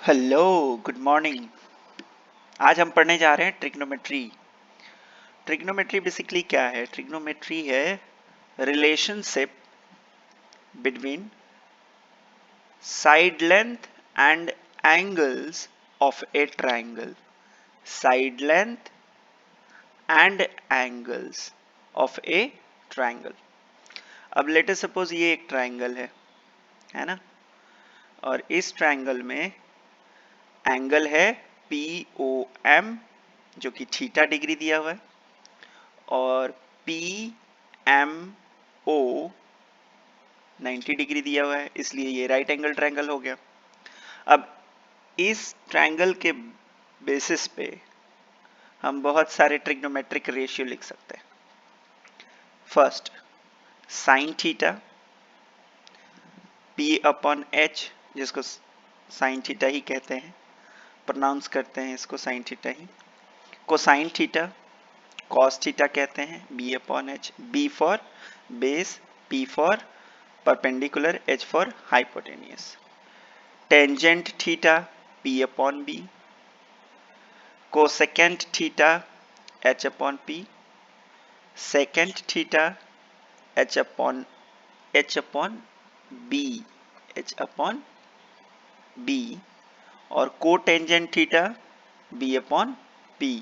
Hello, good morning. आज हम पढ़ने जा रहे हैं ट्रिग्नोमेट्री। ट्रिग्नोमेट्री बेसिकली क्या है? ट्रिग्नोमेट्री है relationship between side length and angles of A triangle. Side length and angles of A triangle. अब लेट अस सपोज ये एक ट्राइंगल है ना? और इस ट्राइंगल में एंगल है POM जो कि थीटा डिग्री दिया हुआ है, और PMO 90 डिग्री दिया हुआ है, इसलिए ये राइट एंगल ट्रायंगल हो गया। अब इस ट्रायंगल के बेसिस पे हम बहुत सारे ट्रिग्नोमेट्रिक रेशियो लिख सकते हैं। फर्स्ट, साइन थीटा P/H, जिसको साइन थीटा ही कहते हैं, प्रोनाउंस करते हैं इसको साइन थीटा ही। कोसाइन थीटा कॉस थीटा कहते हैं, B/H, B for base, P for perpendicular, H for hypotenuse. Tangent theta P/B, cosecant theta H/P, secant theta H/B, और cotangent theta B/P।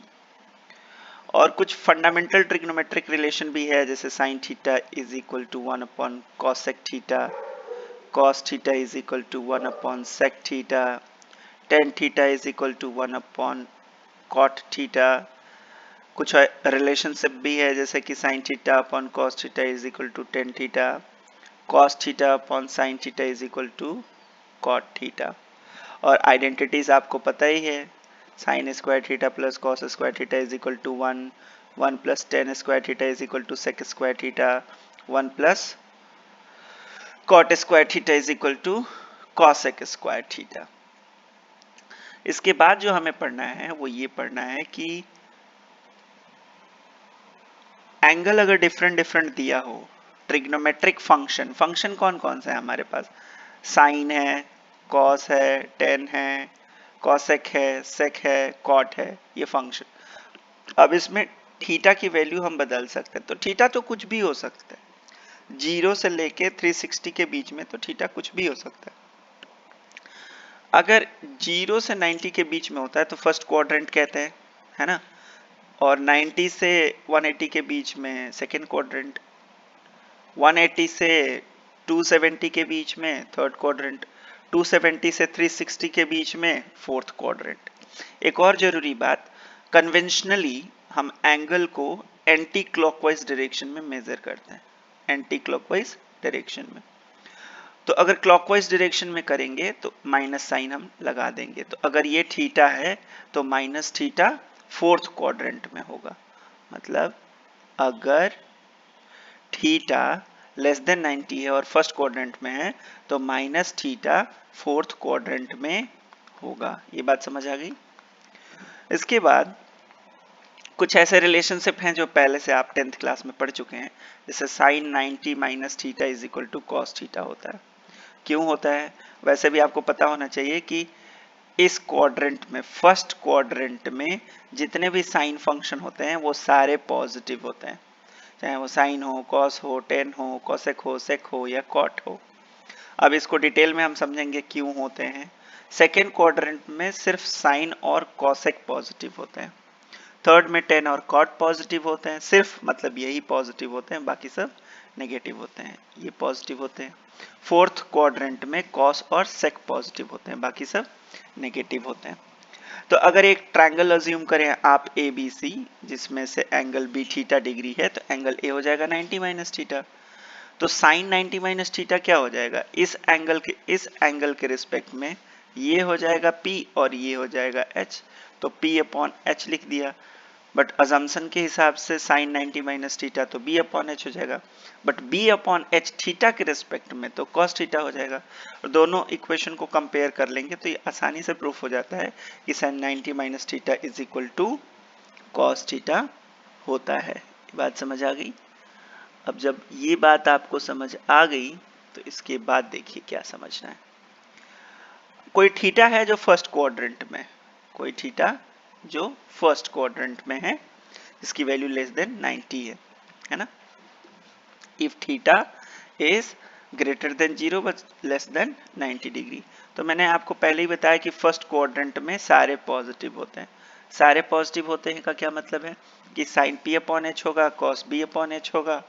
और कुछ फंडामेंटल ट्रिग्नोमेट्रिक रिलेशन भी है, जैसे sine theta is equal to 1 cosec theta, cos theta is equal to 1 sec theta, tan theta is equal to 1 cot theta। कुछ relationship भी है, जैसे कि sin theta upon cos theta is equal to tan theta, cos theta upon sin theta is equal to cot theta। और identities आपको पता ही है, sin square theta plus cos square theta is equal to 1 plus tan square theta is equal to sec square theta, 1 plus cot square theta is equal to cosec square theta. इसके बाद जो हमें पढ़ना है वो ये पढ़ना है कि एंगल अगर डिफरेंट डिफरेंट दिया हो, ट्रिग्नोमेट्रिक फंक्शन कौन कौन सा है हमारे पास? साइन है, कॉस है, टेन है, कॉसेक है, सेक है, कॉट है, ये फंक्शन। अब इसमें थीटा की वैल्यू हम बदल सकते हैं, तो थीटा तो कुछ भी हो सकता है, 0 से लेके 360 के बीच में तो थीटा कुछ भी हो सकता है। अगर 0 से 90 के बीच में होता है तो फर्स्ट क्वाड्रेंट कहते हैं, है ना? और 90 से 180 के बीच में सेकेंड क्वाड्रेंट, 180 से 270 के बीच में थर्ड क्वाड्रेंट, 270 से 360 के बीच में फोर्थ क्वाड्रेंट। एक और जरूरी बात, कन्वेंशनली हम एंगल को एंटी क्लॉकवाइज डायरेक्शन में मेजर करते हैं, एंटी क्लॉकवाइज डायरेक्शन में। तो अगर क्लॉकवाइज डायरेक्शन में करेंगे तो माइनस साइन हम लगा देंगे, तो अगर ये थीटा है तो माइनस थीटा फोर्थ क्वाड्रेंट में होगा। मतलब अगर थीटा लेस देन 90 है और फर्स्ट क्वाड्रेंट में है तो माइनस थीटा फोर्थ क्वाड्रेंट में होगा। ये बात समझ आ गई? इसके बाद कुछ ऐसे रिलेशनशिप हैं जो पहले से आप 10th क्लास में पढ़ चुके हैं, जैसे sine 90 minus theta is equal to cos theta होता है। क्यों होता है? वैसे भी आपको पता होना चाहिए कि इस क्वाड्रेंट में, फर्स्ट क्वाड्रेंट में जितने भी साइन फंक्शन होते हैं वो सारे पॉजिटिव होते हैं, चाहे वो साइन हो, कॉस हो, टेन हो, कॉसेक हो, सेक हो या कॉट हो। अब इसको डिटेल में हम समझेंगे क्यों होते हैं। सेकेंड क्वाड्रेंट में सिर्फ साइन और कॉसेक पॉजिटिव होते हैं, थर्ड में टेन और कॉट पॉजिटिव होते हैं, सिर्फ मतलब यही पॉजिटिव होते हैं, बाकी सब नेगेटिव होते हैं, ये पॉजिटिव होते हैं। फोर्थ क्वाड्रेंट में कॉस और सेक पॉजिटिव होते हैं, बाकी सब नेगेटिव होते हैं। तो अगर एक ट्रायंगल अज्यूम करें आप ABC, जिसमें से एंगल B थीटा डिग्री है, तो एंगल A हो जाएगा 90 माइनस थीटा। तो साइन 90 माइनस थीटा क्या हो जाएगा? इस एंगल के रिस्पेक्ट में ये हो जाएगा P और ये हो जाएगा H, तो P/H लिख दिया। बट अजम्पशन के हिसाब से साइन 90 माइनस थीटा तो B/H हो जाएगा, बट B/H थीटा के रिस्पेक्ट में तो cos थीटा हो जाएगा। और दोनों इक्वेशन को कंपेयर कर लेंगे तो ये आसानी से प्रूफ हो जाता है कि sine 90 minus theta is equal to cos theta होता है। बात समझ आ गई? अब जब ये बात आपको समझ आ गई तो इसके बाद देखिए क्या समझना है। कोई थीटा है जो फर्स्ट क्वाड्रेंट में, कोई थीटा जो फर्स्ट क्वाड्रेंट में है जिसकी वैल्यू लेस देन 90 है ना। If theta is greater than 0 but less than 90 degree. तो मैंने आपको पहले ही बताया कि फर्स्ट क्वाड्रेंट में सारे पॉजिटिव होते हैं। सारे पॉजिटिव होते हैं का क्या मतलब है कि साइन p अपॉन h होगा, कॉस b अपॉन h होगा,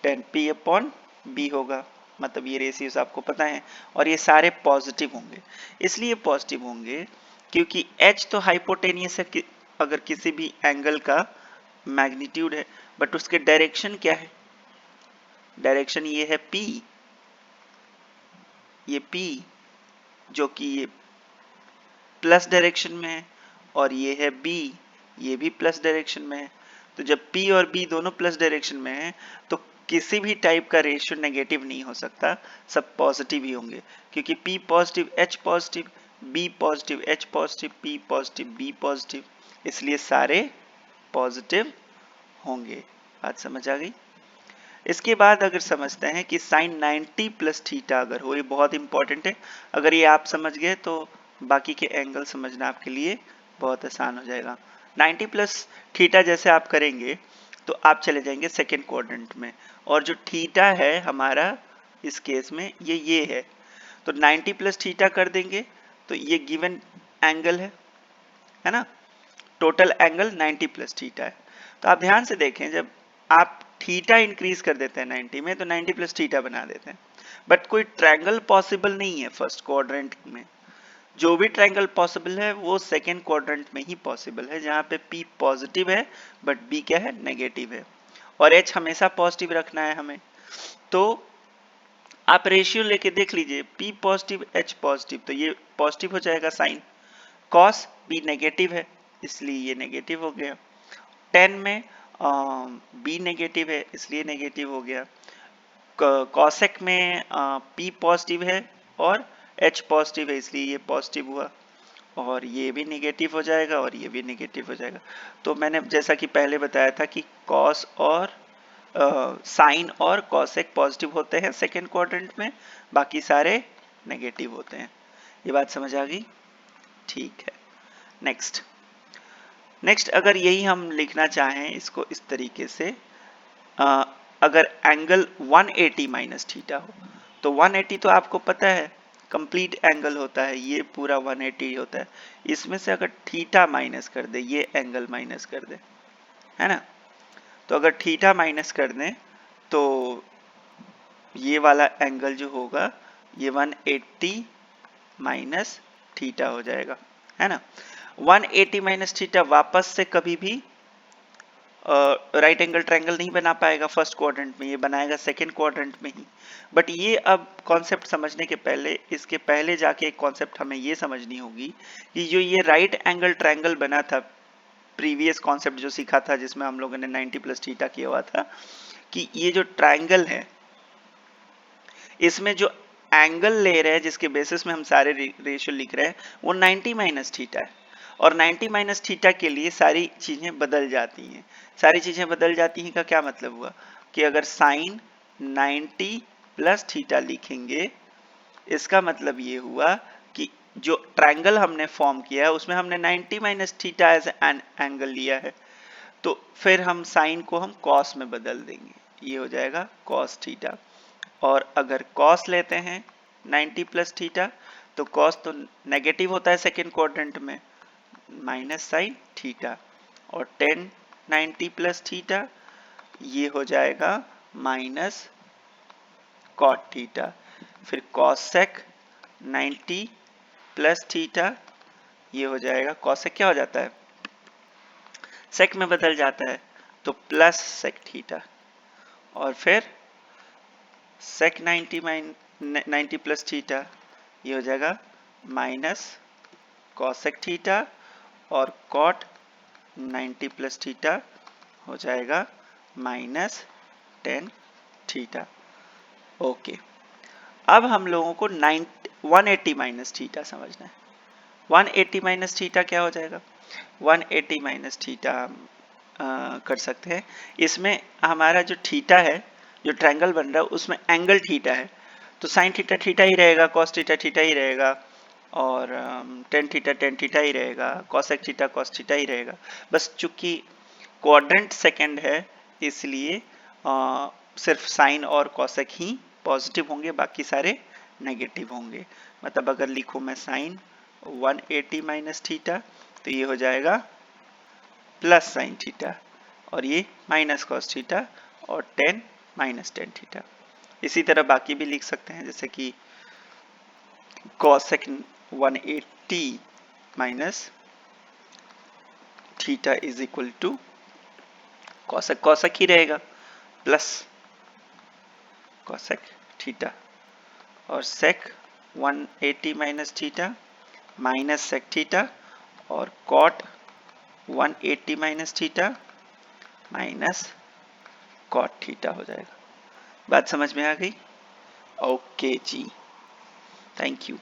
टेन p अपॉन b होगा, मतलब ये रेशियोज आपको पता है, और ये सारे पॉजिटिव होंगे। इसलिए पॉजिटिव होंगे क्योंकि h तो हाइपोटेनियस है कि अगर किसी भी एंगल का मैग्नीट्यूड है, बट उसके डायरेक्शन क्या है, डायरेक्शन ये है p, ये p जो कि ये प्लस डायरेक्शन में है, और ये है b, ये भी प्लस डायरेक्शन में है। तो जब p और b दोनों प्लस डायरेक्शन में है तो किसी भी टाइप का रेशियो नेगेटिव नहीं हो सकता, सब पॉजिटिव ही होंगे, क्योंकि p positive h positive, b positive h positive, p positive b positive, इसलिए सारे पॉजिटिव होंगे। बात समझ आ गई। इसके बाद अगर समझते हैं कि साइन 90 प्लस थीटा अगर हो, ये बहुत इंपॉर्टेंट है, अगर ये आप समझ गए तो बाकी के एंगल समझना आपके लिए बहुत आसान हो जाएगा। 90 प्लस थीटा जैसे आप करेंगे तो आप चले जाएंगे सेकेंड क्वाड्रेंट में, और जो थीटा है हमारा इस केस में ये है, तो 90 प्लस थीटा कर देंगे तो ये गिवन एंगल है ना, टोटल एंगल 90 प्लस थीटा है। तो आप ध्यान से देखें, जब आप थीटा इंक्रीज कर देते हैं 90 में तो 90 प्लस थीटा बना देते हैं, बट कोई ट्रायंगल पॉसिबल नहीं है फर्स्ट क्वाड्रेंट में। जो भी ट्रायंगल पॉसिबल है वो सेकेंड क्वाड्रेंट में ही पॉसिबल है, जहां पे p पॉजिटिव है बट b क्या है, नेगेटिव है, और h हमेशा पॉजिटिव रखना है हमें। तो आप रेशियो लेके देख लीजिए, p पॉजिटिव h पॉजिटिव, तो ये पॉजिटिव हो जाएगा साइन, कॉस b नेगेटिव है इसलिए ये नेगेटिव हो गया, 10 में b नेगेटिव है इसलिए नेगेटिव हो गया, कॉसेक में p पॉजिटिव है और h पॉजिटिव है इसलिए ये पॉजिटिव हुआ, और ये भी नेगेटिव हो जाएगा और ये भी नेगेटिव हो जाएगा। तो मैंने जैसा कि पहले बताया था कि कॉस और साइन और कॉसेक पॉजिटिव होते हैं सेकेंड क्वाड्रेंट में, बाकी सारे नेगेटिव होते हैं। ये बात समझ आ गई, ठीक है। नेक्स्ट अगर यही हम लिखना चाहें इसको इस तरीके से, अगर एंगल 180 माइनस थीटा हो, तो 180 तो आपको पता है कंप्लीट एंगल होता है, ये पूरा 180 होता है, इसमें से अगर थीटा माइनस कर दे, ये एंगल माइनस कर दे, है ना, तो अगर थीटा माइनस कर दें तो ये वाला एंगल जो होगा ये 180 माइनस थीटा हो जाएगा, है ना। 180 माइनस थीटा वापस से कभी भी राइट एंगल ट्रायंगल नहीं बना पाएगा फर्स्ट क्वाड्रेंट में, ये बनाएगा सेकेंड क्वाड्रेंट में ही। बट ये अब कॉन्सेप्ट समझने के पहले, इसके पहले जाके एक कॉन्सेप्ट हमें ये समझनी होगी कि जो ये राइट एंगल ट्रायंगल बना था, प्रीवियस कॉन्सेप्ट जो सीखा था जिसमें हम लोगों ने 90 प्लस थीटा किया हुआ था, कि ये जो ट्रायंगल है इसमें जो एंगल ले रहे हैं जिसके बेसिस में हम सारे रेशियो लिख रहे हैं वो 90 माइनस थीटा है, और 90 माइनस थीटा के लिए सारी चीजें बदल जाती हैं। सारी चीजें बदल जाती हैं का क्या मतलब हुआ कि अगर साइन 90 प्लस थीटा लिखेंगे, इसका मतलब ये हुआ कि जो ट्रायंगल हमने फॉर्म किया है उसमें हमने 90 minus theta as an angle लिया है, तो फिर हम साइन को हम कॉस में बदल देंगे, ये हो जाएगा कॉस थीटा। और अगर कॉस लेते हैं 90 प्लस थीटा, तो कॉस तो नेगेटिव होता है सेकेंड क्वाड्रेंट में, माइनस साइन थीटा, और 10 90 प्लस थीटा ये हो जाएगा माइनस कॉट थीटा, फिर कॉसेक 90 प्लस थीटा ये हो जाएगा, कॉसेक क्या हो जाता है, सेक में बदल जाता है तो प्लस सेक थीटा, और फिर सेक 90 प्लस थीटा ये हो जाएगा माइनस कॉसेक थीटा, और कॉट 90 प्लस थीटा हो जाएगा माइनस 10 थीटा। ओके, अब हम लोगों को 180 माइनस थीटा समझना है। 180 माइनस थीटा क्या हो जाएगा, 180 माइनस थीटा कर सकते हैं, इसमें हमारा जो थीटा है, जो ट्रायंगल बन रहा है उसमें एंगल थीटा है, तो साइन थीटा थीटा ही रहेगा, कॉस थीटा थीटा ही रहेगा, और टेन थीटा ही रहेगा, कॉसेक थीटा कॉस थीटा ही रहेगा। बस चूंकि क्वाड्रेंट सेकंड है इसलिए सिर्फ साइन और कॉसेक ही पॉजिटिव होंगे, बाकी सारे नेगेटिव होंगे। मतलब अगर लिखूं मैं साइन 180 माइनस थीटा तो ये हो जाएगा प्लस साइन थीटा, और ये माइनस कॉस थीटा, और 10 माइनस टेन थीटा। इसी तरह बाकी भी लिख सकते हैं, जैसे कि cosec 180 minus theta is equal to cosec cosec ही रहेगा प्लस कॉसेक थीटा, और sec 180 minus theta minus sec theta, और cot 180 minus theta minus cot theta हो जाएगा। बात समझ में आ गई? ओके जी, थैंक यू।